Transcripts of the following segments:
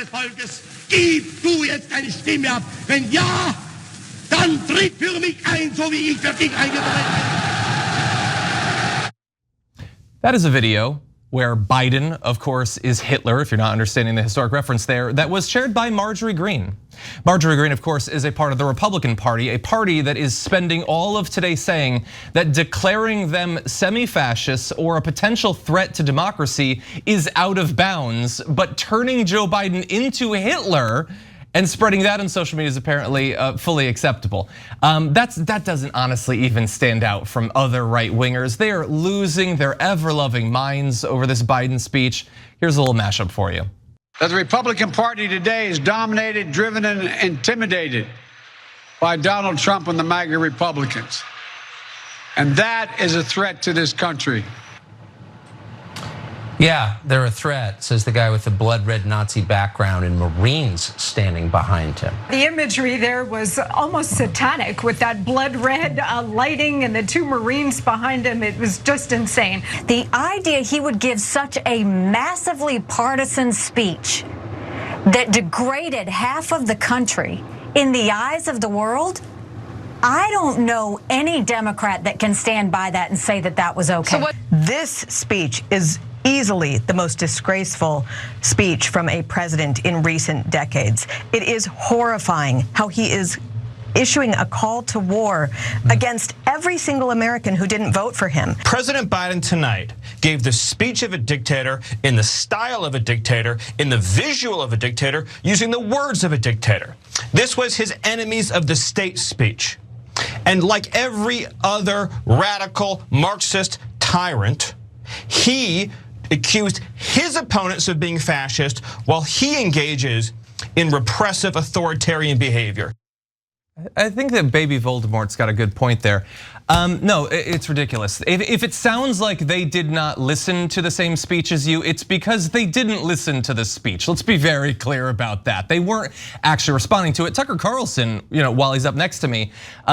des Volkes, gib du jetzt deine Stimme ab. Wenn ja, dann tritt für mich ein, so wie ich für dich eingetreten bin. That is a video where Biden, of course, is Hitler, if you're not understanding the historic reference there, that was shared by Marjorie Greene. Marjorie Greene, of course, is a part of the Republican Party, a party that is spending all of today saying that declaring them semi-fascists or a potential threat to democracy is out of bounds, but turning Joe Biden into Hitler and spreading that on social media is apparently fully acceptable. That doesn't honestly even stand out from other right-wingers. They are losing their ever-loving minds over this Biden speech. Here's a little mashup for you. The Republican Party today is dominated, driven, and intimidated by Donald Trump and the MAGA Republicans. And that is a threat to this country. Yeah, they're a threat, says the guy with the blood red Nazi background and Marines standing behind him. The imagery there was almost satanic with that blood red lighting and the two Marines behind him. It was just insane. The idea he would give such a massively partisan speech that degraded half of the country in the eyes of the world, I don't know any Democrat that can stand by that and say that that was okay. This speech is easily the most disgraceful speech from a president in recent decades. It is horrifying how he is issuing a call to war against every single American who didn't vote for him. President Biden tonight gave the speech of a dictator in the style of a dictator, in the visual of a dictator, using the words of a dictator. This was his enemies of the state speech. And like every other radical Marxist tyrant, he accused his opponents of being fascist while he engages in repressive authoritarian behavior. I think that baby Voldemort's got a good point there. No, it's ridiculous. If it sounds like they did not listen to the same speech as you, it's because they didn't listen to the speech. Let's be very clear about that. They weren't actually responding to it. Tucker Carlson, while he's up next to me,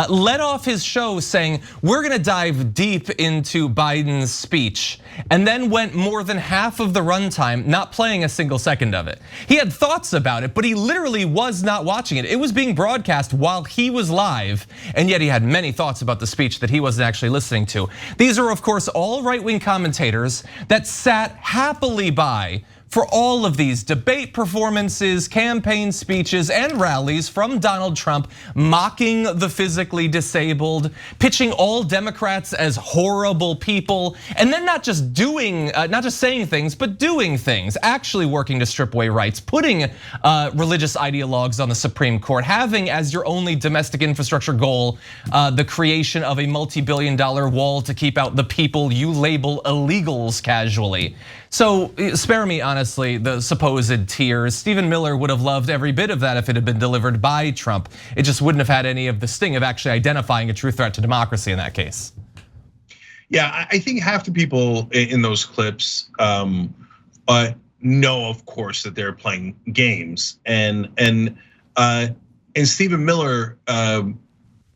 led off his show saying, we're gonna dive deep into Biden's speech, and then went more than half of the runtime not playing a single second of it. He had thoughts about it, but he literally was not watching it. It was being broadcast while he was live, and yet he had many thoughts about the speech that he wasn't actually listening to. These are, of course, all right-wing commentators that sat happily by for all of these debate performances, campaign speeches, and rallies from Donald Trump, mocking the physically disabled, pitching all Democrats as horrible people, and then not just saying things, but doing things, actually working to strip away rights, putting religious ideologues on the Supreme Court, having as your only domestic infrastructure goal the creation of a multi-billion-dollar wall to keep out the people you label illegals casually. So spare me, honestly, the supposed tears. Stephen Miller would have loved every bit of that if it had been delivered by Trump. It just wouldn't have had any of the sting of actually identifying a true threat to democracy in that case. Yeah, I think half the people in those clips know, of course, that they're playing games, and Stephen Miller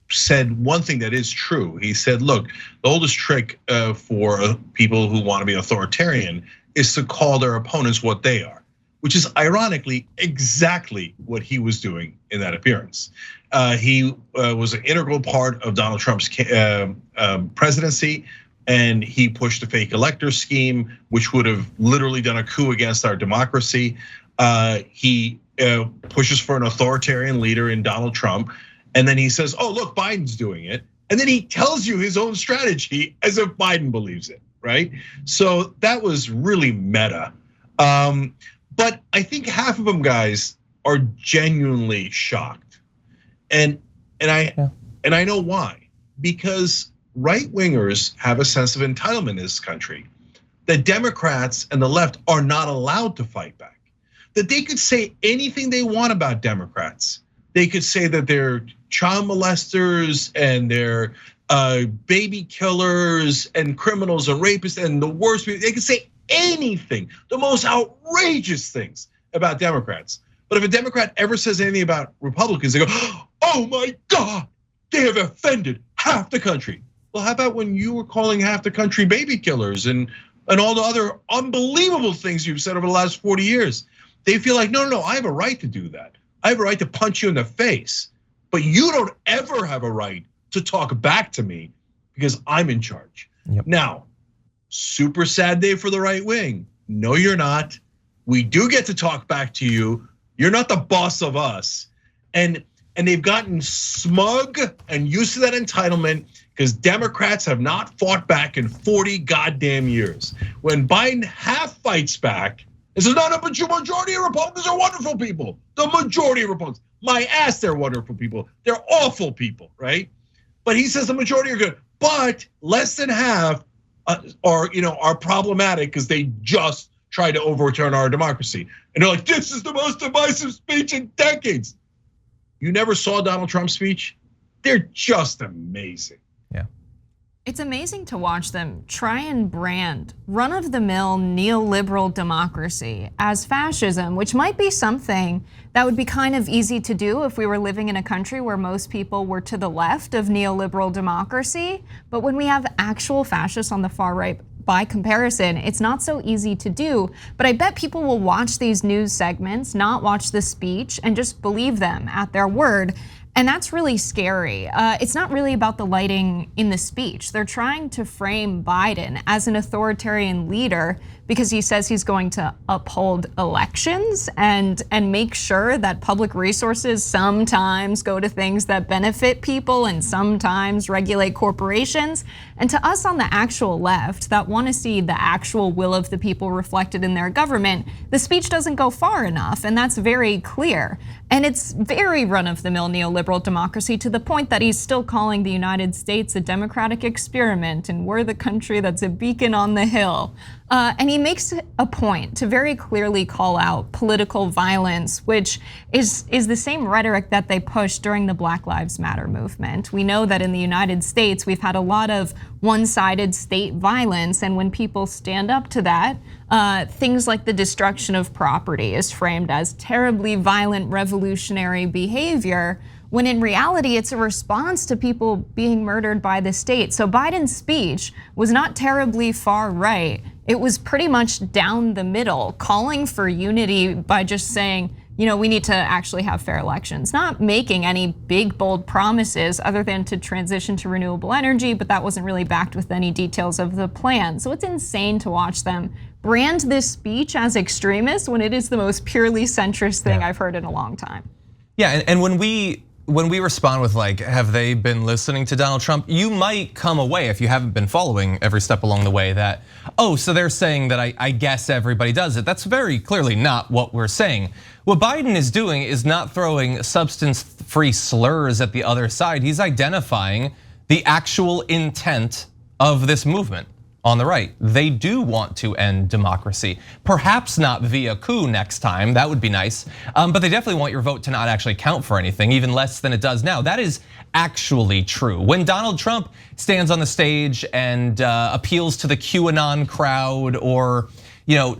said one thing that is true. He said, look, the oldest trick for people who want to be authoritarian is to call their opponents what they are, which is ironically exactly what he was doing in that appearance. He was an integral part of Donald Trump's presidency, and he pushed a fake elector scheme, which would have literally done a coup against our democracy. He pushes for an authoritarian leader in Donald Trump. And then he says, oh, look, Biden's doing it. And then he tells you his own strategy as if Biden believes it, right? So that was really meta. But I think half of them, guys, are genuinely shocked. And I know why. Because right-wingers have a sense of entitlement in this country. The Democrats and the left are not allowed to fight back. That they could say anything they want about Democrats. They could say that they're child molesters and they're baby killers and criminals and rapists and the worst people. They could say anything, the most outrageous things about Democrats. But if a Democrat ever says anything about Republicans, they go, oh my God, they have offended half the country. Well, how about when you were calling half the country baby killers and all the other unbelievable things you've said over the last 40 years? they feel like, no, I have a right to do that. I have a right to punch you in the face, but you don't ever have a right to talk back to me because I'm in charge. Yep. Now, super sad day for the right wing. No, you're not. We do get to talk back to you. You're not the boss of us. And they've gotten smug and used to that entitlement because Democrats have not fought back in 40 goddamn years. When Biden half fights back, this is not a majority of Republicans are wonderful people. The majority of Republicans, my ass, they're wonderful people. They're awful people, right? But he says the majority are good, but less than half are problematic because they just tried to overturn our democracy. And they're like, this is the most divisive speech in decades. You never saw Donald Trump's speech? They're just amazing. Yeah. It's amazing to watch them try and brand run-of-the-mill neoliberal democracy as fascism, which might be something that would be kind of easy to do if we were living in a country where most people were to the left of neoliberal democracy. But when we have actual fascists on the far right, by comparison, it's not so easy to do. But I bet people will watch these news segments, not watch the speech, and just believe them at their word. And that's really scary. It's not really about the lighting in the speech. They're trying to frame Biden as an authoritarian leader because he says he's going to uphold elections and make sure that public resources sometimes go to things that benefit people and sometimes regulate corporations. And to us on the actual left that want to see the actual will of the people reflected in their government, the speech doesn't go far enough, and that's very clear. And it's very run-of-the-mill neoliberal democracy to the point that he's still calling the United States a democratic experiment and we're the country that's a beacon on the hill. And he makes a point to very clearly call out political violence, which is the same rhetoric that they pushed during the Black Lives Matter movement. We know that in the United States, we've had a lot of one-sided state violence, and when people stand up to that, things like the destruction of property is framed as terribly violent revolutionary behavior, when in reality it's a response to people being murdered by the state. So Biden's speech was not terribly far right. It was pretty much down the middle, calling for unity by just saying, we need to actually have fair elections, not making any big, bold promises other than to transition to renewable energy, but that wasn't really backed with any details of the plan. So it's insane to watch them brand this speech as extremist when it is the most purely centrist thing I've heard in a long time. Yeah, and when we respond with like, have they been listening to Donald Trump? You might come away, if you haven't been following every step along the way, that, so they're saying that I guess everybody does it. That's very clearly not what we're saying. What Biden is doing is not throwing substance-free slurs at the other side. He's identifying the actual intent of this movement on the right. They do want to end democracy. Perhaps not via coup next time, that would be nice. But they definitely want your vote to not actually count for anything, even less than it does now. That is actually true. When Donald Trump stands on the stage and appeals to the QAnon crowd, or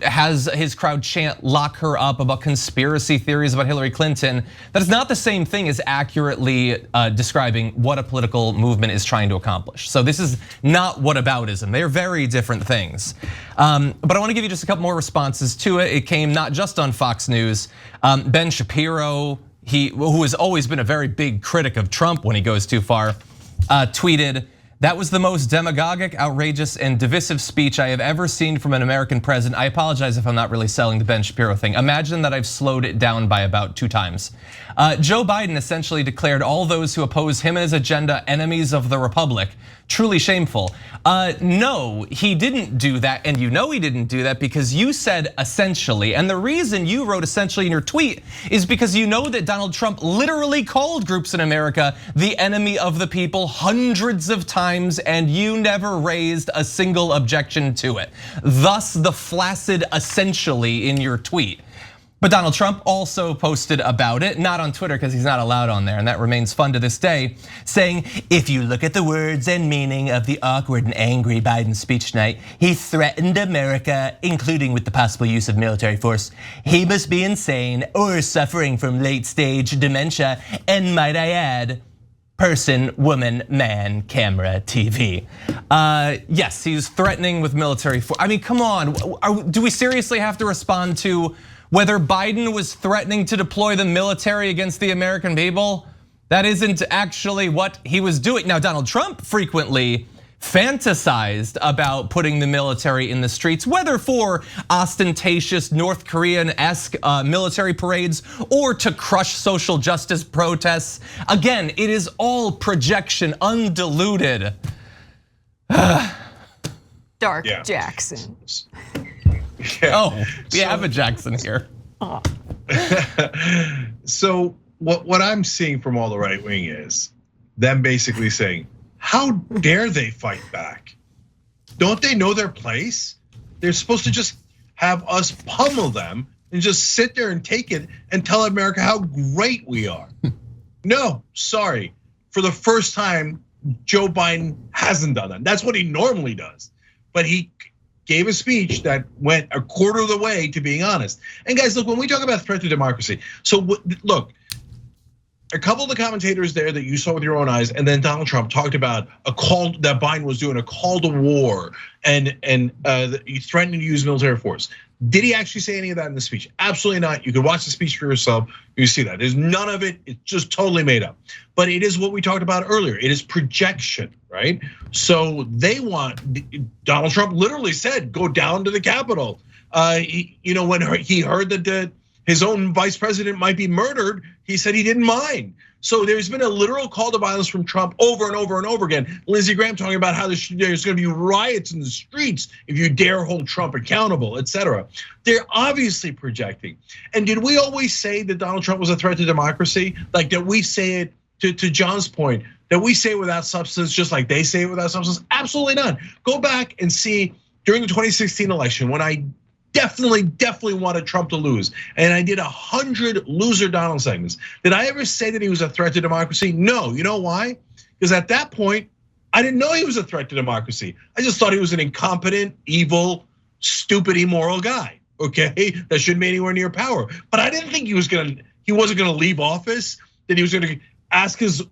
has his crowd chant "lock her up" about conspiracy theories about Hillary Clinton, that is not the same thing as accurately describing what a political movement is trying to accomplish. So this is not whataboutism. They're very different things. But I want to give you just a couple more responses to it. It came not just on Fox News. Ben Shapiro, who has always been a very big critic of Trump when he goes too far, tweeted, "That was the most demagogic, outrageous, and divisive speech I have ever seen from an American president. I apologize if I'm not really selling the Ben Shapiro thing. Imagine that I've slowed it down by about 2 times. Joe Biden essentially declared all those who oppose him and his agenda enemies of the republic. Truly shameful." No, he didn't do that, and he didn't do that because you said essentially. And the reason you wrote essentially in your tweet is because you know that Donald Trump literally called groups in America the enemy of the people hundreds of times, and you never raised a single objection to it. Thus the flaccid essentially in your tweet. But Donald Trump also posted about it, not on Twitter because he's not allowed on there, and that remains fun to this day, saying, "If you look at the words and meaning of the awkward and angry Biden speech tonight, he threatened America, including with the possible use of military force. He must be insane or suffering from late stage dementia, and might I add, person, woman, man, camera, TV." Yes, he's threatening with military force. I mean, come on, do we seriously have to respond to Whether Biden was threatening to deploy the military against the American people, that isn't actually what he was doing. Now, Donald Trump frequently fantasized about putting the military in the streets, whether for ostentatious North Korean-esque military parades or to crush social justice protests. Again, it is all projection, undiluted. Dark Jackson. Oh, we have a Jackson here. So what I'm seeing from all the right wing is them basically saying, how dare they fight back? Don't they know their place? They're supposed to just have us pummel them and just sit there and take it and tell America how great we are. No, sorry. For the first time, Joe Biden hasn't done that. That's what he normally does. But he gave a speech that went a quarter of the way to being honest. And guys, look, when we talk about threat to democracy, so look, a couple of the commentators there that you saw with your own eyes, and then Donald Trump talked about a call that Biden was doing, a call to war, and he threatened to use military force. Did he actually say any of that in the speech? Absolutely not. You can watch the speech for yourself. You see that. There's none of it. It's just totally made up. But it is what we talked about earlier. It is projection, right? So they want, Donald Trump literally said, go down to the Capitol. When he heard that his own vice president might be murdered, he said he didn't mind. So there's been a literal call to violence from Trump over and over and over again. Lindsey Graham talking about how there's going to be riots in the streets if you dare hold Trump accountable, etc. They're obviously projecting. And did we always say that Donald Trump was a threat to democracy? Like that we say it, to John's point, that we say it without substance, just like they say it without substance? Absolutely not. Go back and see during the 2016 election when I definitely wanted Trump to lose. And I did 100 loser Donald segments. Did I ever say that he was a threat to democracy? No, you know why? Because at that point, I didn't know he was a threat to democracy. I just thought he was an incompetent, evil, stupid, immoral guy, okay? That shouldn't be anywhere near power. But I didn't think he wasn't gonna leave office, that he was gonna ask his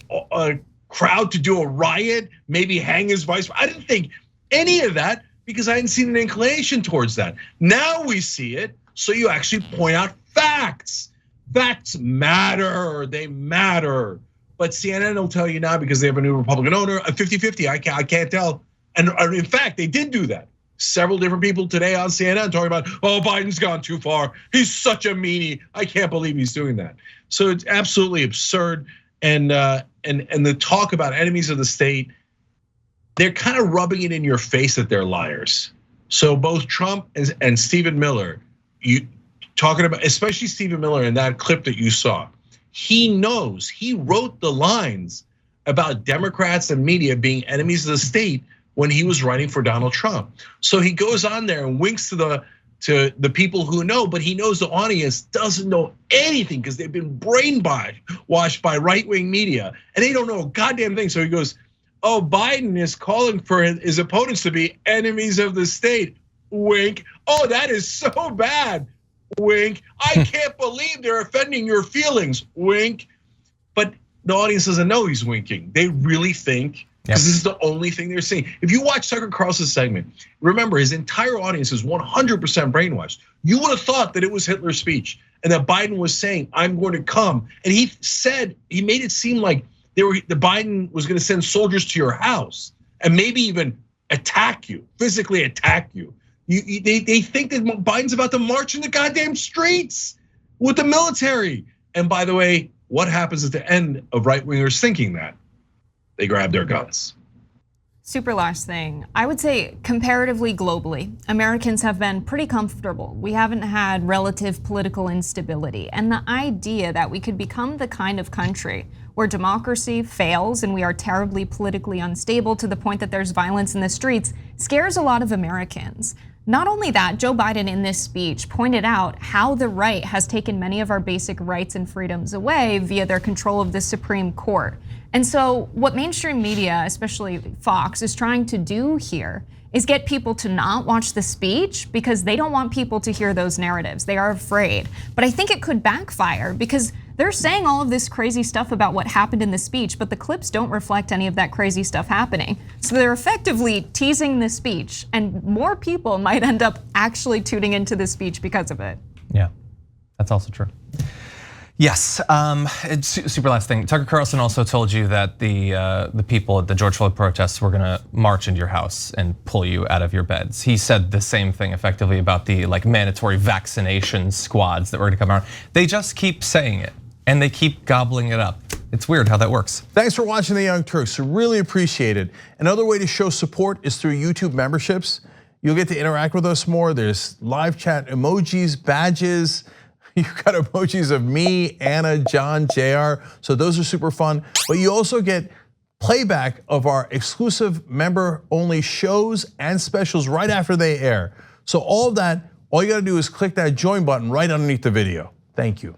crowd to do a riot, maybe hang his vice. I didn't think any of that, because I hadn't seen an inclination towards that. Now we see it, so you actually point out facts. Facts matter, they matter. But CNN will tell you now, because they have a new Republican owner, a 50-50, I can't tell. And in fact, they did do that. Several different people today on CNN talking about, Biden's gone too far. He's such a meanie. I can't believe he's doing that. So it's absolutely absurd. And the talk about enemies of the state, they're kind of rubbing it in your face that they're liars. So both Trump and Stephen Miller, you talking about, especially Stephen Miller in that clip that you saw, he knows, he wrote the lines about Democrats and media being enemies of the state when he was writing for Donald Trump. So he goes on there and winks to the people who know, but he knows the audience doesn't know anything because they've been brainwashed by right-wing media and they don't know a goddamn thing. So he goes, Biden is calling for his opponents to be enemies of the state. Wink. That is so bad. Wink. I can't believe they're offending your feelings. Wink. But the audience doesn't know he's winking. They really think, because this is the only thing they're seeing. If you watch Tucker Carlson's segment, remember his entire audience is 100% brainwashed. You would have thought that it was Hitler's speech and that Biden was saying, I'm going to come. And he made it seem like the Biden was going to send soldiers to your house and maybe even attack you, physically attack you. They think that Biden's about to march in the goddamn streets with the military. And by the way, what happens at the end of right-wingers thinking that? They grab their guns. Super last thing, I would say comparatively globally, Americans have been pretty comfortable. We haven't had relative political instability. And the idea that we could become the kind of country where democracy fails and we are terribly politically unstable to the point that there's violence in the streets scares a lot of Americans. Not only that, Joe Biden in this speech pointed out how the right has taken many of our basic rights and freedoms away via their control of the Supreme Court. And so what mainstream media, especially Fox, is trying to do here is get people to not watch the speech because they don't want people to hear those narratives. They are afraid. But I think it could backfire because they're saying all of this crazy stuff about what happened in the speech, but the clips don't reflect any of that crazy stuff happening. So they're effectively teasing the speech, and more people might end up actually tuning into the speech because of it. Yeah. That's also true. Yes, it's super last thing. Tucker Carlson also told you that the people at the George Floyd protests were gonna march into your house and pull you out of your beds. He said the same thing effectively about the mandatory vaccination squads that were gonna come around. They just keep saying it and they keep gobbling it up. It's weird how that works. Thanks for watching the Young Turks, really appreciate it. Another way to show support is through YouTube memberships. You'll get to interact with us more. There's live chat emojis, badges. You've got emojis of me, Anna, John, JR, so those are super fun. But you also get playback of our exclusive member-only shows and specials right after they air. So all of that, all you gotta do is click that join button right underneath the video. Thank you.